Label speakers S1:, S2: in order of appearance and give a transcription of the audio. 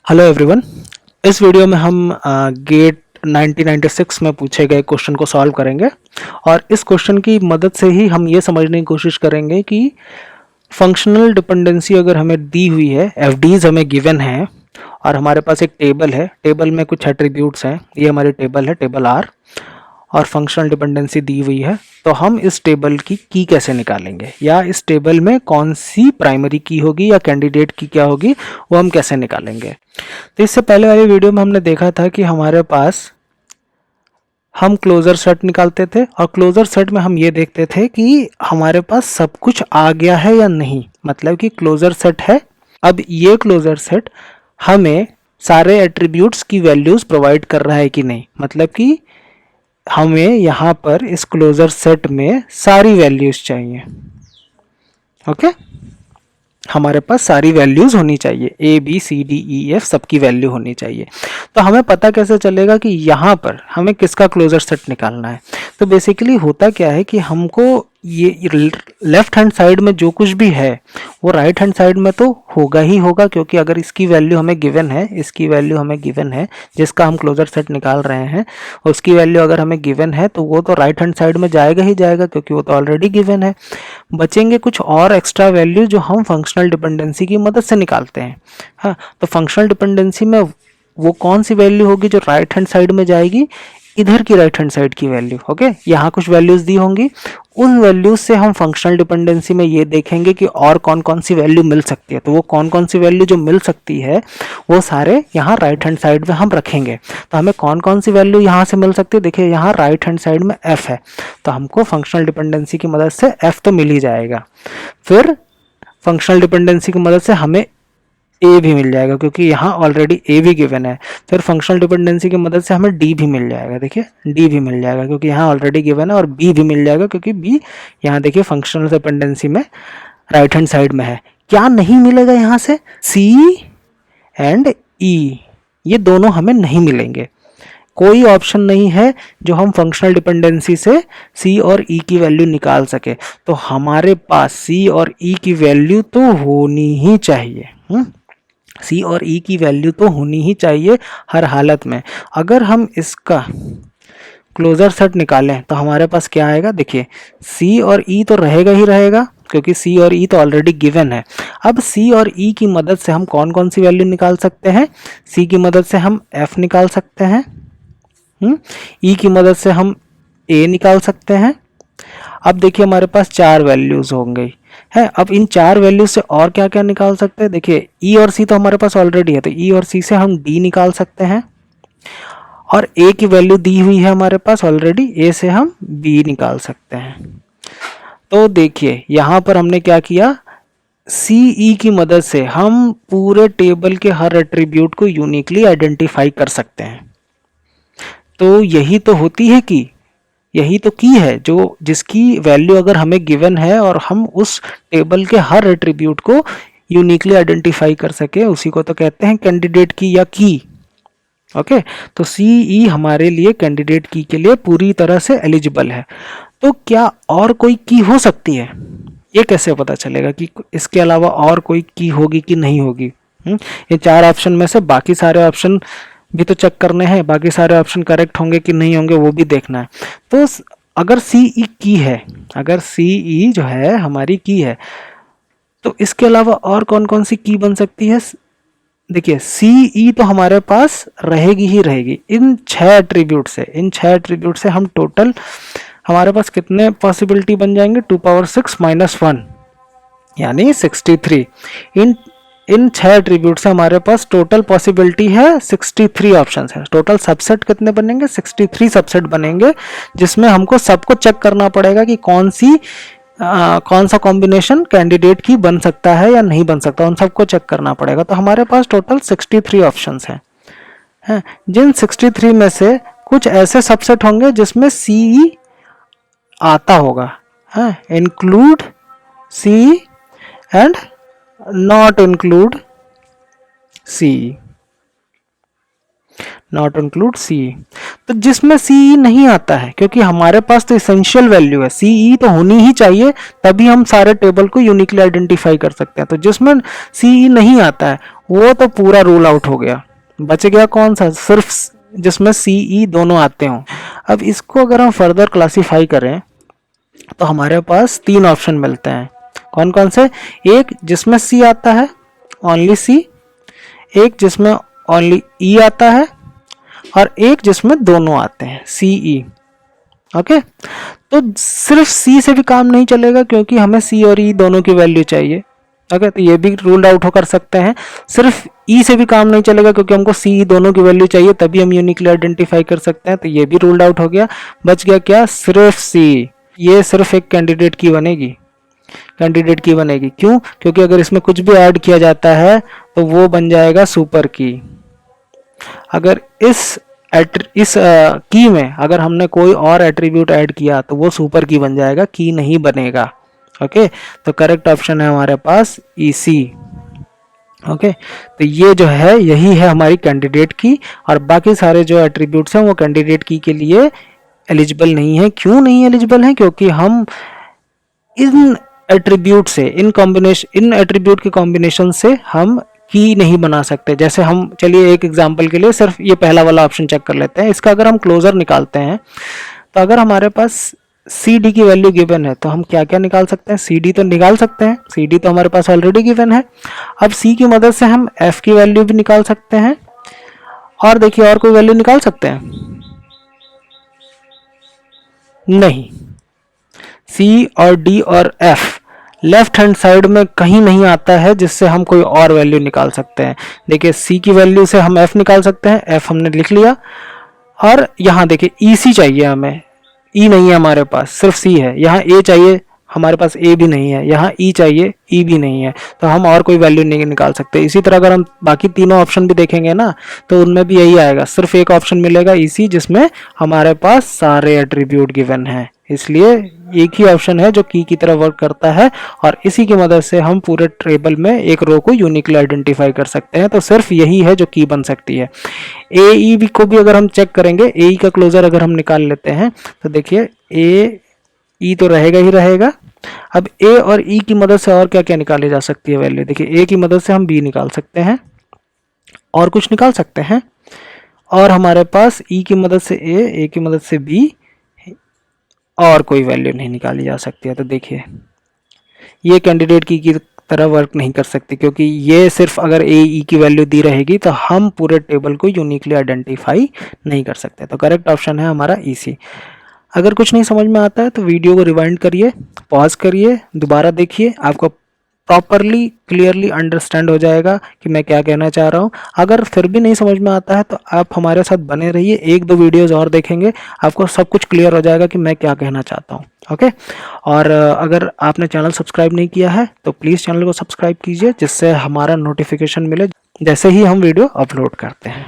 S1: Hello everyone. इस video में हम गेट 1996 में पूछे गए क्वेश्चन को सॉल्व करेंगे और इस क्वेश्चन की मदद से ही हम ये समझने की कोशिश करेंगे कि फंक्शनल डिपेंडेंसी अगर हमें दी हुई है, एफडीज हमें गिवन है और हमारे पास एक टेबल है, टेबल में कुछ एट्रीब्यूट्स हैं, ये हमारी टेबल है, टेबल आर, और फंक्शनल डिपेंडेंसी दी हुई है, तो हम इस टेबल की कैसे निकालेंगे या इस टेबल में कौन सी प्राइमरी की होगी या कैंडिडेट की क्या होगी वो हम कैसे निकालेंगे। तो इससे पहले वाली वीडियो में हमने देखा था कि हमारे पास हम क्लोजर सेट निकालते थे और क्लोजर सेट में हम ये देखते थे कि हमारे पास सब कुछ आ गया है या नहीं, मतलब कि क्लोजर सेट है। अब ये क्लोजर सेट हमें सारे एट्रीब्यूट्स की वैल्यूज प्रोवाइड कर रहा है कि नहीं, मतलब कि हमें यहाँ पर इस क्लोजर सेट में सारी वैल्यूज चाहिए। ओके, हमारे पास सारी वैल्यूज होनी चाहिए, A B C D E F सबकी वैल्यू होनी चाहिए। तो हमें पता कैसे चलेगा कि यहाँ पर हमें किसका क्लोजर सेट निकालना है। तो बेसिकली होता क्या है कि हमको ये लेफ्ट हैंड साइड में जो कुछ भी है वो राइट हैंड साइड में तो होगा ही होगा, क्योंकि अगर इसकी वैल्यू हमें गिवन है, इसकी वैल्यू हमें गिवन है, जिसका हम क्लोजर सेट निकाल रहे हैं उसकी वैल्यू अगर हमें गिवन है तो वो तो राइट हैंड साइड में जाएगा ही जाएगा, क्योंकि वो तो ऑलरेडी गिवन है। बचेंगे कुछ और एक्स्ट्रा वैल्यू जो हम फंक्शनल डिपेंडेंसी की मदद से निकालते हैं। हाँ, तो फंक्शनल डिपेंडेंसी में वो कौन सी वैल्यू होगी जो राइट हैंड साइड में जाएगी, इधर की राइट हैंड साइड की वैल्यू। ओके, यहाँ कुछ वैल्यूज दी होंगी, उन वैल्यूज से हम फंक्शनल डिपेंडेंसी में ये देखेंगे कि और कौन कौन सी वैल्यू मिल सकती है। तो वो कौन कौन सी वैल्यू जो मिल सकती है वो सारे यहाँ राइट हैंड साइड में हम रखेंगे। तो हमें कौन कौन सी वैल्यू यहाँ से मिल सकती है, देखिए यहाँ राइट हैंड साइड में एफ है, तो हमको फंक्शनल डिपेंडेंसी की मदद से एफ तो मिल ही जाएगा। फिर फंक्शनल डिपेंडेंसी की मदद से हमें ए भी मिल जाएगा, क्योंकि यहाँ ऑलरेडी ए भी गिवन है। फिर फंक्शनल डिपेंडेंसी की मदद से हमें डी भी मिल जाएगा, देखिए डी भी मिल जाएगा क्योंकि यहाँ ऑलरेडी गिवन है, और बी भी मिल जाएगा क्योंकि बी यहाँ देखिए फंक्शनल डिपेंडेंसी में राइट हैंड साइड में है। क्या नहीं मिलेगा यहाँ से, सी एंड ई, ये दोनों हमें नहीं मिलेंगे। कोई ऑप्शन नहीं है जो हम फंक्शनल डिपेंडेंसी से सी और ई की वैल्यू निकाल सके। तो हमारे पास सी और ई की वैल्यू तो होनी ही चाहिए। सी और ई की वैल्यू तो होनी ही चाहिए हर हालत में। अगर हम इसका क्लोजर सेट निकालें तो हमारे पास क्या आएगा, देखिए सी और ई तो रहेगा ही रहेगा, क्योंकि सी और ई तो ऑलरेडी गिवन है। अब सी और ई की मदद से हम कौन कौन सी वैल्यू निकाल सकते हैं, सी की मदद से हम एफ निकाल सकते हैं, ई की मदद से हम ए निकाल सकते हैं। अब देखिए हमारे पास चार वैल्यूज होंगे है। अब इन चार वैल्यूज से और क्या क्या निकाल सकते हैं, देखिए ई और सी तो हमारे पास ऑलरेडी है, तो ई और सी से हम डी निकाल सकते हैं, और ए की वैल्यू दी हुई है हमारे पास ऑलरेडी, ए से हम बी निकाल सकते हैं। तो देखिए यहाँ पर हमने क्या किया, सी ई की मदद से हम पूरे टेबल के हर एट्रीब्यूट को यूनिकली आइडेंटिफाई कर सकते हैं। तो यही तो होती है कि यही तो की है जो जिसकी वैल्यू अगर हमें गिवन है और हम उस टेबल के हर एट्रीब्यूट को यूनिकली आइडेंटिफाई कर सके, उसी को तो कहते हैं कैंडिडेट की या की। ओके, तो सी ई हमारे लिए कैंडिडेट की के लिए पूरी तरह से एलिजिबल है। तो क्या और कोई की हो सकती है, ये कैसे पता चलेगा कि इसके अलावा और कोई की होगी कि नहीं होगी। ये चार ऑप्शन में से बाकी सारे ऑप्शन भी तो चेक करने हैं, बाकी सारे ऑप्शन करेक्ट होंगे कि नहीं होंगे वो भी देखना है। तो अगर सी ई की है, अगर सी ई जो है हमारी की है, तो इसके अलावा और कौन कौन सी की बन सकती है, देखिए सी ई तो हमारे पास रहेगी ही रहेगी। इन छह एट्रीब्यूट से, इन छह एट्रीब्यूट से हम टोटल हमारे पास कितने पॉसिबिलिटी बन जाएंगे, 2 पावर 6 माइनस 1 यानी 63। इन छह एट्रीब्यूट से हमारे पास टोटल पॉसिबिलिटी है 63 ऑप्शंस है। टोटल सबसेट कितने बनेंगे, 63 सबसेट बनेंगे, जिसमें हमको सबको चेक करना पड़ेगा कि कौन सा कॉम्बिनेशन कैंडिडेट की बन सकता है या नहीं बन सकता, उन सबको चेक करना पड़ेगा। तो हमारे पास टोटल 63 ऑप्शंस हैं। जिन 63 में से कुछ ऐसे सबसेट होंगे जिसमें सी आता होगा, include C and not include C, not include C. तो जिसमें सी नहीं आता है, क्योंकि हमारे पास तो इसेंशियल वैल्यू है, सी तो होनी ही चाहिए, तभी हम सारे टेबल को यूनिकली आइडेंटिफाई कर सकते हैं। तो जिसमें सी नहीं आता है वो तो पूरा रूल आउट हो गया। बच गया कौन सा, सिर्फ जिसमें सी ई दोनों आते हों। अब इसको अगर हम फर्दर क्लासीफाई करें तो हमारे पास 3 ऑप्शन मिलते हैं। कौन कौन से, एक जिसमें सी आता है, ओनली सी, एक जिसमें ओनली ई आता है, और एक जिसमें दोनों आते हैं, सी ई। ओके, तो सिर्फ सी से भी काम नहीं चलेगा क्योंकि हमें सी और ई दोनों की वैल्यू चाहिए। ओके, तो ये भी रूल्ड आउट हो कर सकते हैं। सिर्फ ई से भी काम नहीं चलेगा क्योंकि हमको सी ई दोनों की वैल्यू चाहिए, तभी हम यूनिकली आइडेंटिफाई कर सकते हैं, तो ये भी रूल्ड आउट हो गया। बच गया क्या, सिर्फ सी। ये सिर्फ एक कैंडिडेट की बनेगी, कैंडिडेट की बनेगी। क्यों, क्योंकि अगर इसमें कुछ भी ऐड किया जाता है तो वो बन जाएगा सुपर की। अगर इस की में अगर हमने कोई और एट्रीब्यूट ऐड किया तो वो सुपर की बन जाएगा, की नहीं बनेगा। ओके, तो करेक्ट ऑप्शन है हमारे पास ई सी। ओके, तो ये जो है यही है हमारी कैंडिडेट की, और बाकी सारे जो एट्रीब्यूट्स हैं वो कैंडिडेट की के लिए एलिजिबल नहीं है। क्यों नहीं एलिजिबल है, क्योंकि हम इन एट्रीब्यूट से, इन एट्रीब्यूट के कॉम्बिनेशन से हम की नहीं बना सकते। जैसे हम, चलिए एक एग्जांपल के लिए सिर्फ ये पहला वाला ऑप्शन चेक कर लेते हैं। इसका अगर हम क्लोजर निकालते हैं तो अगर हमारे पास सी डी की वैल्यू गिवन है तो हम क्या क्या निकाल सकते हैं, सी डी तो निकाल सकते हैं, सी डी तो हमारे पास ऑलरेडी गिवन है। अब सी की मदद से हम एफ की वैल्यू भी निकाल सकते हैं, और देखिए और कोई वैल्यू निकाल सकते हैं, नहीं। सी और डी और एफ लेफ्ट हैंड साइड में कहीं नहीं आता है जिससे हम कोई और वैल्यू निकाल सकते हैं। देखिए सी की वैल्यू से हम एफ निकाल सकते हैं, एफ हमने लिख लिया। और यहाँ देखिए ई सी चाहिए हमें, ई नहीं है हमारे पास, सिर्फ सी है। यहाँ ए चाहिए, हमारे पास ए भी नहीं है। यहाँ ई चाहिए, ई भी नहीं है, तो हम और कोई वैल्यू नहीं निकाल सकते। इसी तरह अगर हम बाकी तीनों ऑप्शन भी देखेंगे ना तो उनमें भी यही आएगा, सिर्फ एक ऑप्शन मिलेगा ई सी जिसमें हमारे पास सारे एट्रीब्यूट गिवन हैं। इसलिए एक ही ऑप्शन है जो की तरह वर्क करता है, और इसी की मदद से हम पूरे टेबल में एक रो को यूनिकली आइडेंटिफाई कर सकते हैं। तो सिर्फ यही है जो की बन सकती है। ए ई भी को भी अगर हम चेक करेंगे, ए ई का क्लोजर अगर हम निकाल लेते हैं तो देखिए ए ई तो रहेगा ही रहेगा। अब ए और ई की मदद से और क्या क्या निकाली जा सकती है वैल्यू, देखिए ए की मदद से हम बी निकाल सकते हैं, और कुछ निकाल सकते हैं, और हमारे पास ई की मदद से ए की मदद से बी, और कोई वैल्यू नहीं निकाली जा सकती है। तो देखिए ये कैंडिडेट की तरह वर्क नहीं कर सकती, क्योंकि ये सिर्फ अगर ए ई की वैल्यू दी रहेगी तो हम पूरे टेबल को यूनिकली आइडेंटिफाई नहीं कर सकते। तो करेक्ट ऑप्शन है हमारा ई सी। अगर कुछ नहीं समझ में आता है तो वीडियो को रिवाइंड करिए, पॉज करिए, दोबारा देखिए, आपको प्रॉपरली क्लियरली अंडरस्टैंड हो जाएगा कि मैं क्या कहना चाह रहा हूँ। अगर फिर भी नहीं समझ में आता है तो आप हमारे साथ बने रहिए, एक दो वीडियोस और देखेंगे, आपको सब कुछ क्लियर हो जाएगा कि मैं क्या कहना चाहता हूँ। ओके, और अगर आपने चैनल सब्सक्राइब नहीं किया है तो प्लीज़ चैनल को सब्सक्राइब कीजिए, जिससे हमारा नोटिफिकेशन मिले जैसे ही हम वीडियो अपलोड करते हैं।